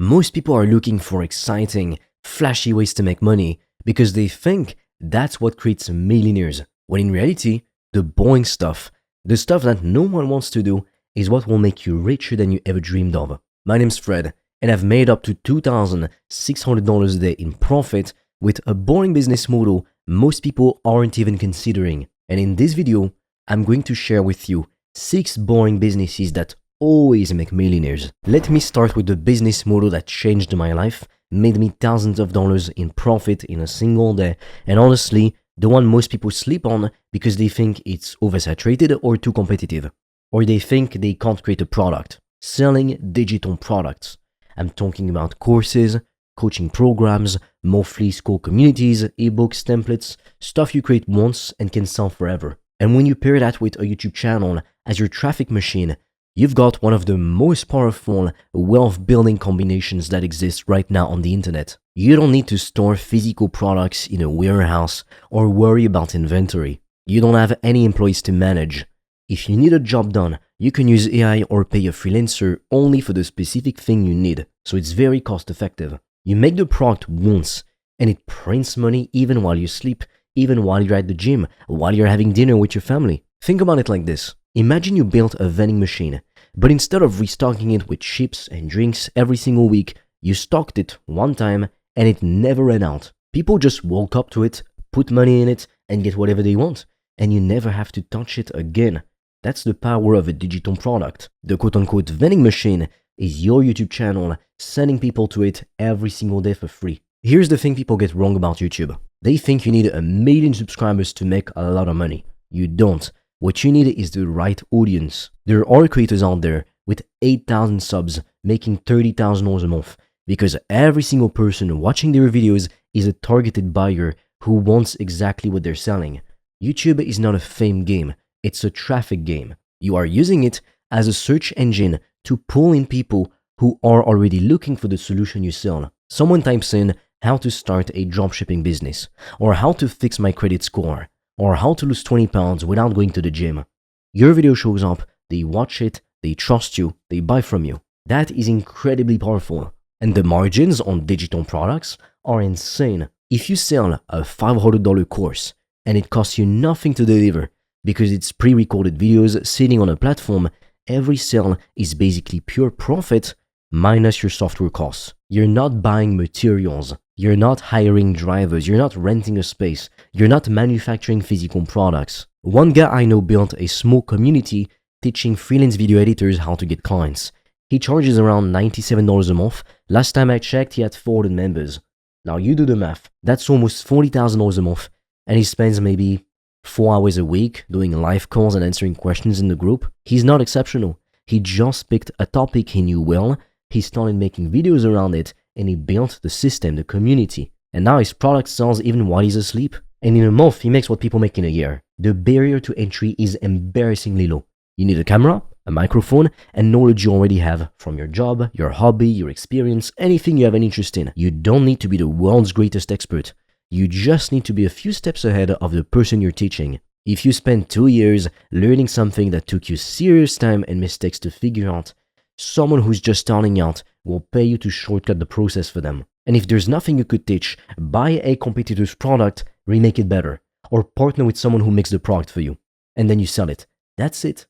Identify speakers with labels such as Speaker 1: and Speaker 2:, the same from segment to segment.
Speaker 1: Most people are looking for exciting, flashy ways to make money because they think that's what creates millionaires. When in reality, the boring stuff, the stuff that no one wants to do, is what will make you richer than you ever dreamed of. My name's Fred, and I've made up to $2,600 a day in profit with a boring business model most people aren't even considering. And in this video, I'm going to share with you 6 boring businesses that always make millionaires. Let me start with the business model that changed my life, made me thousands of dollars in profit in a single day, and honestly, the one most people sleep on because they think it's oversaturated or too competitive, or they think they can't create a product. Selling digital products. I'm talking about courses, coaching programs, monthly school communities, ebooks, templates, stuff you create once and can sell forever. And when you pair that with a YouTube channel as your traffic machine, you've got one of the most powerful wealth building combinations that exist right now on the internet. You don't need to store physical products in a warehouse or worry about inventory. You don't have any employees to manage. If you need a job done, you can use AI or pay a freelancer only for the specific thing you need, so it's very cost effective. You make the product once, and it prints money even while you sleep, even while you're at the gym, while you're having dinner with your family. Think about it like this. Imagine you built a vending machine, but instead of restocking it with chips and drinks every single week, you stocked it one time and it never ran out. People just walk up to it, put money in it, and get whatever they want, and you never have to touch it again. That's the power of a digital product. The quote-unquote vending machine is your YouTube channel, sending people to it every single day for free. Here's the thing people get wrong about YouTube. They think you need 1 million subscribers to make a lot of money. You don't. What you need is the right audience. There are creators out there with 8,000 subs making $30,000 a month because every single person watching their videos is a targeted buyer who wants exactly what they're selling. YouTube is not a fame game. It's a traffic game. You are using it as a search engine to pull in people who are already looking for the solution you sell. Someone types in how to start a dropshipping business, or how to fix my credit score, or how to lose 20 pounds without going to the gym. Your video shows up, they watch it, they trust you, they buy from you. That is incredibly powerful. And the margins on digital products are insane. If you sell a $500 course and it costs you nothing to deliver, because it's pre-recorded videos sitting on a platform, every sale is basically pure profit minus your software costs. You're not buying materials, you're not hiring drivers, you're not renting a space, you're not manufacturing physical products. One guy I know built a small community teaching freelance video editors how to get clients. He charges around $97 a month. Last time I checked, he had 400 members. Now you do the math, that's almost $40,000 a month, and he spends maybe 4 hours a week doing live calls and answering questions in the group. He's not exceptional. He just picked a topic he knew well, he started making videos around it, and he built the system, the community. And now his product sells even while he's asleep. And in a month, he makes what people make in a year. The barrier to entry is embarrassingly low. You need a camera, a microphone, and knowledge you already have from your job, your hobby, your experience, anything you have an interest in. You don't need to be the world's greatest expert. You just need to be a few steps ahead of the person you're teaching. If you spend 2 years learning something that took you serious time and mistakes to figure out, someone who's just starting out will pay you to shortcut the process for them. And if there's nothing you could teach, buy a competitor's product, remake it better, or partner with someone who makes the product for you, and then you sell it. That's it.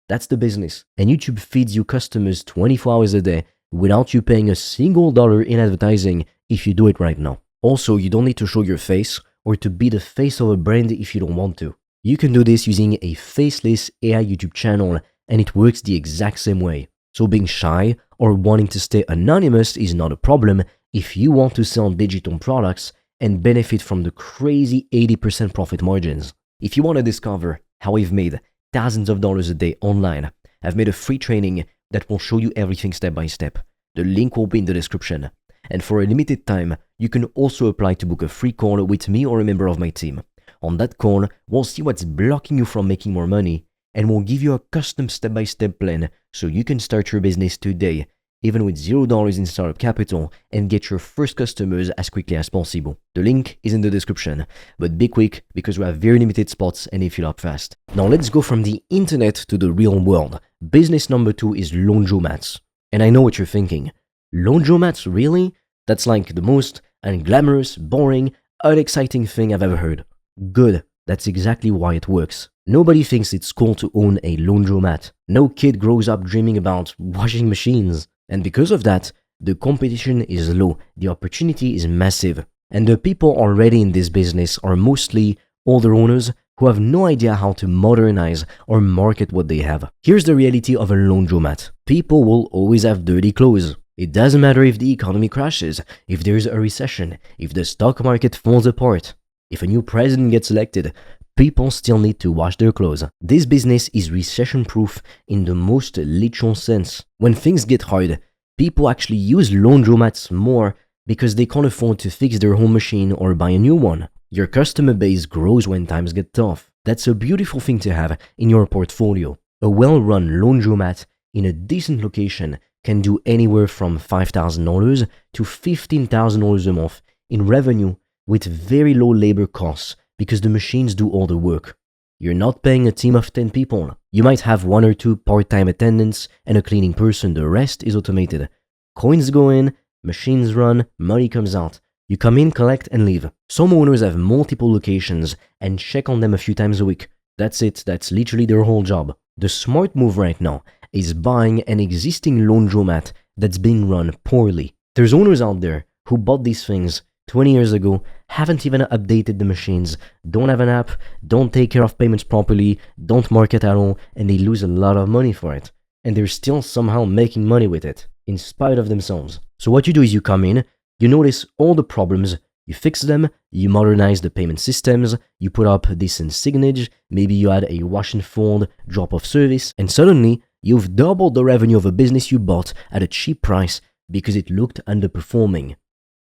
Speaker 1: That's the business. And YouTube feeds you customers 24 hours a day without you paying a single dollar in advertising if you do it right now. Also, you don't need to show your face or to be the face of a brand if you don't want to. You can do this using a faceless AI YouTube channel, and it works the exact same way. So being shy or wanting to stay anonymous is not a problem if you want to sell digital products and benefit from the crazy 80% profit margins. If you want to discover how I've made thousands of dollars a day online, I've made a free training that will show you everything step by step. The link will be in the description. And for a limited time, you can also apply to book a free call with me or a member of my team. On that call, we'll see what's blocking you from making more money, and we'll give you a custom step-by-step plan so you can start your business today, even with $0 in startup capital, and get your first customers as quickly as possible. The link is in the description, but be quick because we have very limited spots and they fill up fast. Now let's go from the internet to the real world. Business number 2 is laundromats. And I know what you're thinking. Laundromats, really? That's like the most unglamorous, boring, unexciting thing I've ever heard. Good, that's exactly why it works. Nobody thinks it's cool to own a laundromat. No kid grows up dreaming about washing machines. And because of that, the competition is low, the opportunity is massive. And the people already in this business are mostly older owners who have no idea how to modernize or market what they have. Here's the reality of a laundromat. People will always have dirty clothes. It doesn't matter if the economy crashes, if there's a recession, if the stock market falls apart. If a new president gets elected, people still need to wash their clothes. This business is recession-proof in the most literal sense. When things get hard, people actually use laundromats more because they can't afford to fix their home machine or buy a new one. Your customer base grows when times get tough. That's a beautiful thing to have in your portfolio. A well-run laundromat in a decent location can do anywhere from $5,000 to $15,000 a month in revenue with very low labor costs because the machines do all the work. You're not paying a team of 10 people. You might have 1 or 2 part-time attendants and a cleaning person. The rest is automated. Coins go in, machines run, money comes out. You come in, collect, and leave. Some owners have multiple locations and check on them a few times a week. That's it. That's literally their whole job. The smart move right now is buying an existing laundromat that's being run poorly. There's owners out there who bought these things 20 years ago, haven't even updated the machines, don't have an app, don't take care of payments properly, don't market at all, and they lose a lot of money for it. And they're still somehow making money with it, in spite of themselves. So what you do is you come in, you notice all the problems, you fix them, you modernize the payment systems, you put up decent signage, maybe you add a wash and fold drop-off service, and suddenly you've doubled the revenue of a business you bought at a cheap price because it looked underperforming.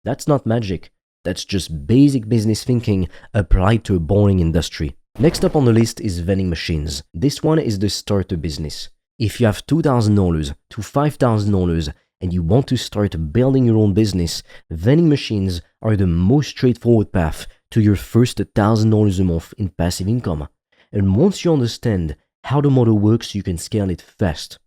Speaker 1: That's not magic. That's just basic business thinking applied to a boring industry. Next up on the list is vending machines. This one is the starter business. If you have $2,000 to $5,000 and you want to start building your own business, vending machines are the most straightforward path to your first $1,000 a month in passive income. And once you understand how the model works, you can scale it fast.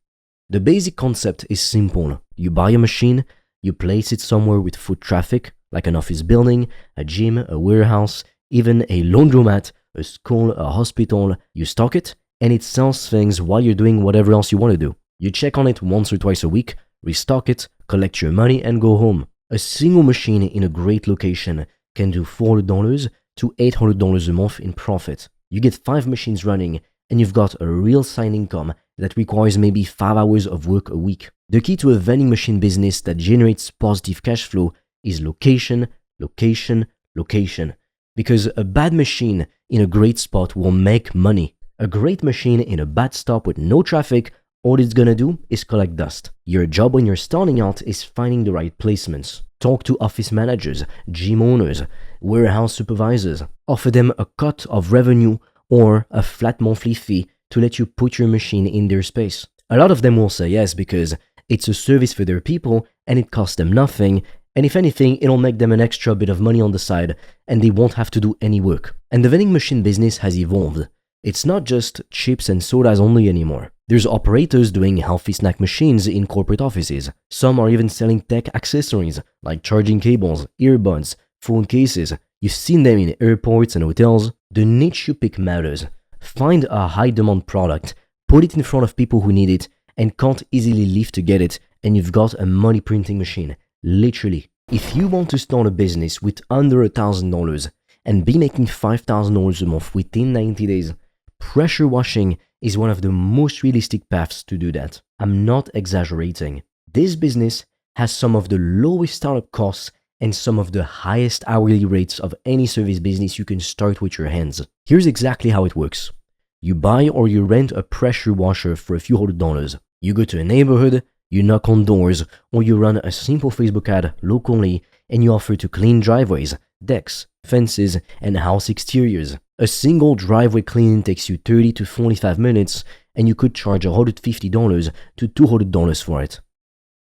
Speaker 1: The basic concept is simple. You buy a machine, you place it somewhere with foot traffic, like an office building, a gym, a warehouse, even a laundromat, a school, a hospital. You stock it, and it sells things while you're doing whatever else you want to do. You check on it once or twice a week, restock it, collect your money, and go home. A single machine in a great location can do $400 to $800 a month in profit. You get 5 machines running, and you've got a real side income that requires maybe 5 hours of work a week. The key to a vending machine business that generates positive cash flow is location, location, location. Because a bad machine in a great spot will make money. A great machine in a bad stop with no traffic, all it's gonna do is collect dust. Your job when you're starting out is finding the right placements. Talk to office managers, gym owners, warehouse supervisors. Offer them a cut of revenue or a flat monthly fee to let you put your machine in their space. A lot of them will say yes because it's a service for their people and it costs them nothing, and if anything, it'll make them an extra bit of money on the side and they won't have to do any work. And the vending machine business has evolved. It's not just chips and sodas only anymore. There's operators doing healthy snack machines in corporate offices. Some are even selling tech accessories like charging cables, earbuds, phone cases. You've seen them in airports and hotels. The niche you pick matters. Find a high demand product, put it in front of people who need it and can't easily leave to get it, and you've got a money printing machine. Literally. If you want to start a business with under $1,000 and be making $5,000 a month within 90 days, pressure washing is one of the most realistic paths to do that. I'm not exaggerating. This business has some of the lowest startup costs and some of the highest hourly rates of any service business you can start with your hands. Here's exactly how it works. You buy or you rent a pressure washer for a few $100. You go to a neighborhood, you knock on doors, or you run a simple Facebook ad locally and you offer to clean driveways, decks, fences, and house exteriors. A single driveway cleaning takes you 30 to 45 minutes and you could charge $150 to $200 for it.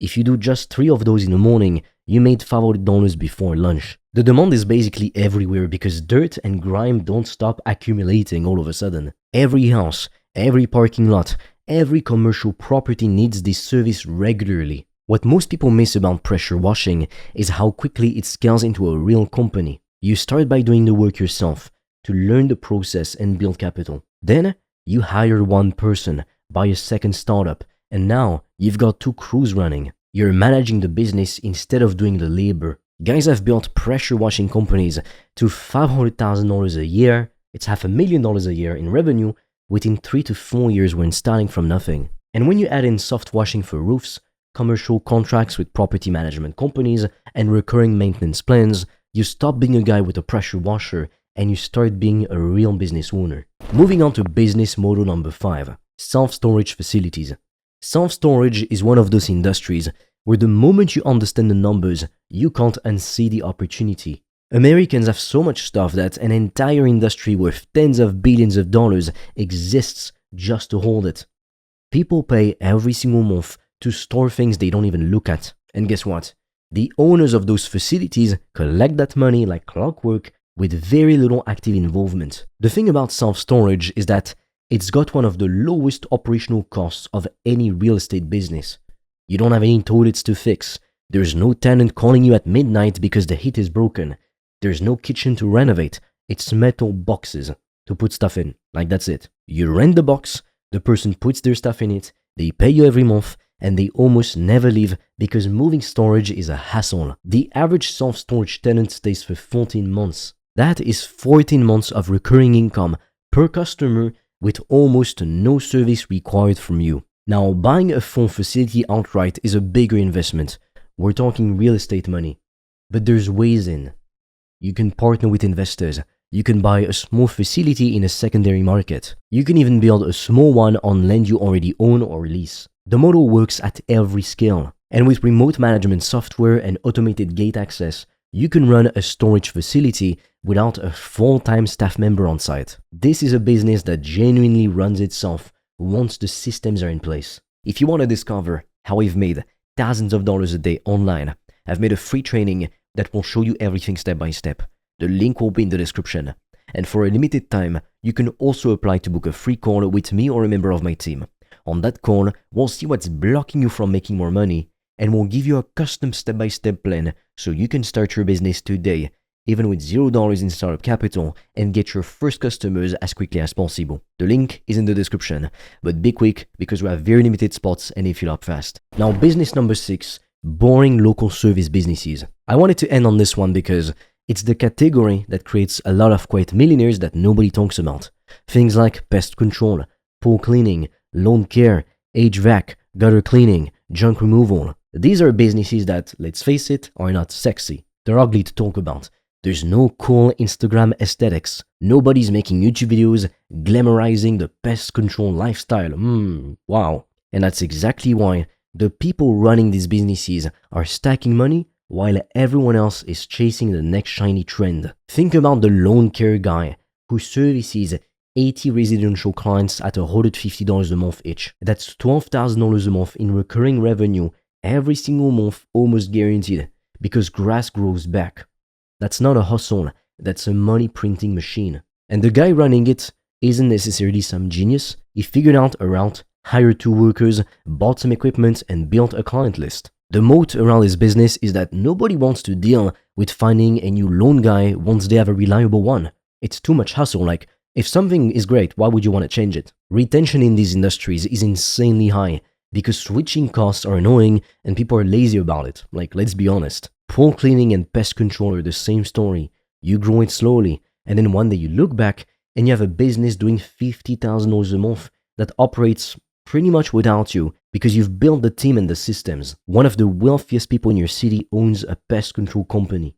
Speaker 1: If you do just 3 of those in the morning, you made $500 before lunch. The demand is basically everywhere because dirt and grime don't stop accumulating all of a sudden. Every house, every parking lot, every commercial property needs this service regularly. What most people miss about pressure washing is how quickly it scales into a real company. You start by doing the work yourself to learn the process and build capital. Then you hire one person, buy a second startup, and now you've got 2 crews running. You're managing the business instead of doing the labor. Guys have built pressure washing companies to $500,000 a year. It's $500,000 a year in revenue within 3 to 4 years when starting from nothing. And when you add in soft washing for roofs, commercial contracts with property management companies, and recurring maintenance plans, you stop being a guy with a pressure washer and you start being a real business owner. Moving on to business model number 5, self-storage facilities. Self-storage is one of those industries where the moment you understand the numbers, you can't unsee the opportunity. Americans have so much stuff that an entire industry worth tens of billions of dollars exists just to hold it. People pay every single month to store things they don't even look at. And guess what? The owners of those facilities collect that money like clockwork with very little active involvement. The thing about self-storage is that it's got one of the lowest operational costs of any real estate business. You don't have any toilets to fix. There's no tenant calling you at midnight because the heat is broken. There's no kitchen to renovate. It's metal boxes to put stuff in. Like that's it. You rent the box, the person puts their stuff in it, they pay you every month, and they almost never leave because moving storage is a hassle. The average self-storage tenant stays for 14 months. That is 14 months of recurring income per customer with almost no service required from you. Now, buying a full facility outright is a bigger investment. We're talking real estate money. But there's ways in. You can partner with investors. You can buy a small facility in a secondary market. You can even build a small one on land you already own or lease. The model works at every scale. And with remote management software and automated gate access, you can run a storage facility without a full-time staff member on site. This is a business that genuinely runs itself once the systems are in place. If you want to discover how I've made thousands of dollars a day online, I've made a free training that will show you everything step by step. The link will be in the description. And for a limited time, you can also apply to book a free call with me or a member of my team. On that call, we'll see what's blocking you from making more money, and we'll give you a custom step-by-step plan so you can start your business today, even with $0 in startup capital, and get your first customers as quickly as possible. The link is in the description, but be quick because we have very limited spots and they fill up fast. Now, business number 6, boring local service businesses. I wanted to end on this one because it's the category that creates a lot of quiet millionaires that nobody talks about. Things like pest control, pool cleaning, lawn care, HVAC, gutter cleaning, junk removal. These are businesses that, let's face it, are not sexy. They're ugly to talk about. There's no cool Instagram aesthetics. Nobody's making YouTube videos glamorizing the pest control lifestyle. Wow. And that's exactly why the people running these businesses are stacking money while everyone else is chasing the next shiny trend. Think about the lawn care guy who services 80 residential clients at $150 a month each. That's $12,000 a month in recurring revenue every single month, almost guaranteed, because grass grows back. That's not a hustle, that's a money printing machine. And the guy running it isn't necessarily some genius. He figured out a route, hired 2 workers, bought some equipment, and built a client list. The moat around his business is that nobody wants to deal with finding a new loan guy once they have a reliable one. It's too much hassle. Like, if something is great, why would you want to change it? Retention in these industries is insanely high because switching costs are annoying and people are lazy about it. Like, let's be honest. Pool cleaning and pest control are the same story. You grow it slowly, and then one day you look back and you have a business doing $50,000 a month that operates pretty much without you because you've built the team and the systems. One of the wealthiest people in your city owns a pest control company.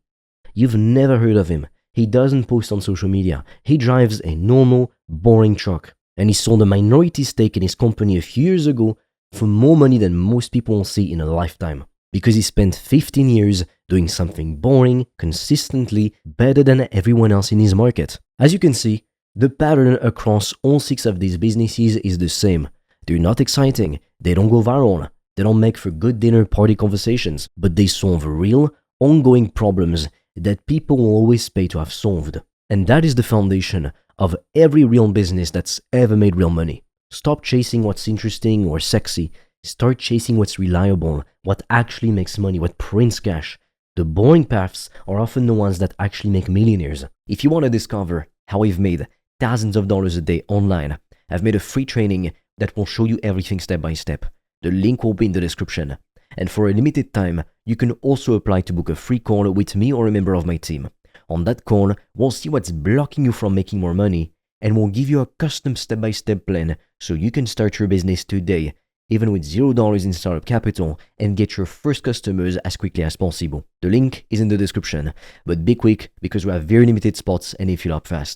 Speaker 1: You've never heard of him. He doesn't post on social media. He drives a normal, boring truck. And he sold a minority stake in his company a few years ago for more money than most people will see in a lifetime. Because he spent 15 years doing something boring, consistently, better than everyone else in his market. As you can see, the pattern across all 6 of these businesses is the same. They're not exciting, they don't go viral, they don't make for good dinner party conversations, but they solve real, ongoing problems that people will always pay to have solved. And that is the foundation of every real business that's ever made real money. Stop chasing what's interesting or sexy. Start chasing what's reliable, what actually makes money, what prints cash. The boring paths are often the ones that actually make millionaires. If you want to discover how I've made thousands of dollars a day online, I've made a free training that will show you everything step by step. The link will be in the description. And for a limited time, you can also apply to book a free call with me or a member of my team. On that call, we'll see what's blocking you from making more money, and we'll give you a custom step-by-step plan so you can start your business today, even with $0 in startup capital, and get your first customers as quickly as possible. The link is in the description, but be quick because we have very limited spots and they fill up fast.